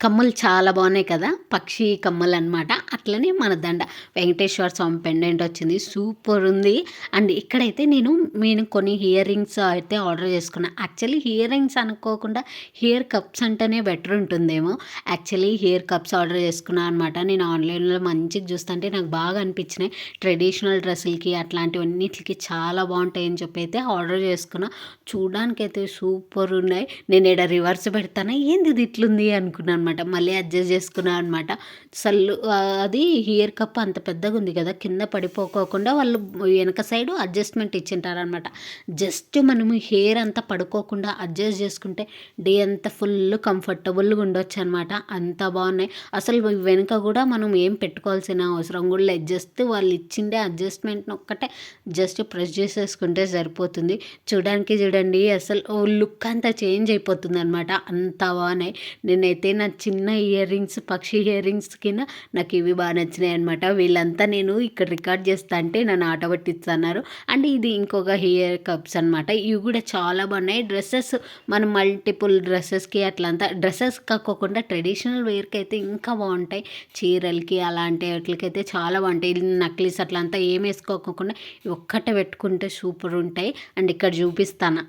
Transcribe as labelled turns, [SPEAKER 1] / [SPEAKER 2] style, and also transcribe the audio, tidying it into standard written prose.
[SPEAKER 1] కమ్మలు చాలా బాగున్నాయి కదా! పక్షి కమ్మలనమాట. అట్లనే మన దండ వెంకటేశ్వర స్వామి పెండెంట్ వచ్చింది. సూపరుంది. అండ్ ఇక్కడైతే నేను కొన్ని ఇయర్ రింగ్స్ అయితే ఆర్డర్ చేసుకున్నా. యాక్చువల్లీ ఇయర్ రింగ్స్ అనుకోకుండా హెయిర్ కప్స్ అంటేనే బెటర్ ఉంటుందేమో. యాక్చువల్లీ హెయిర్ కప్స్ ఆర్డర్ చేసుకున్నా అనమాట. నేను ఆన్‌లైన్‌లో మంచిగా చూస్తుంటే నాకు బాగా అనిపించినాయి. ట్రెడిషనల్ డ్రెస్సులకి అట్లాంటివన్నిటికి చాలా బాగుంటాయని చెప్పి అయితే ఆర్డర్ చేసుకున్నా. చూడడానికైతే సూపరున్నాయి. నేను ఈడ రివర్స్ పెడతానా ఏంది ఇది ఇట్లుంది అనుకున్నాను అనమాట. మళ్ళీ అడ్జస్ట్ చేసుకున్నా అనమాట. అది హెయిర్ కప్ అంత పెద్దగా ఉంది కదా, కింద పడిపోకోకుండా వాళ్ళు వెనక సైడు అడ్జస్ట్మెంట్ ఇచ్చింటారనమాట. జస్ట్ మనము హెయిర్ అంతా పడుకోకుండా అడ్జస్ట్ చేసుకుంటే డే అంతా ఫుల్ కంఫర్టబుల్గా ఉండొచ్చు అనమాట. అంత బాగున్నాయి. అసలు వెనుక కూడా మనం ఏం పెట్టుకోవాల్సిన అవసరం కూడా లేదు. జస్ట్ వాళ్ళు ఇచ్చిండే అడ్జస్ట్మెంట్ ఒక్కటే జస్ట్ ప్రెస్ చేసేసుకుంటే సరిపోతుంది. చూడండి అసలు లుక్ అంతా చేంజ్ అయిపోతుంది అనమాట. అంత బాగున్నాయి. నేనైతే నా చిన్న ఇయర్ రింగ్స్ పక్షి ఇయర్ రింగ్స్ కింద నాకు ఇవి బాగా నచ్చినాయి అనమాట. వీళ్ళంతా నేను ఇక్కడ రికార్డ్ చేస్తా అంటే నన్ను ఆట పట్టిస్తున్నారు. అండ్ ఇది ఇంకొక హెయిర్ కప్స్ అనమాట. ఇవి కూడా చాలా బాగున్నాయి. డ్రెస్సెస్ మనం మల్టిపుల్ డ్రెస్సెస్కి అట్లంతా డ్రెస్సెస్ కాకోకుండా ట్రెడిషనల్ వేర్కి అయితే ఇంకా బాగుంటాయి. చీరలకి అలాంటి వాటికైతే చాలా బాగుంటాయి. నక్లీస్ అట్లంతా ఏం వేసుకోకుండా ఒక్కటే పెట్టుకుంటే సూపర్ ఉంటాయి. అండ్ ఇక్కడ చూపిస్తాను.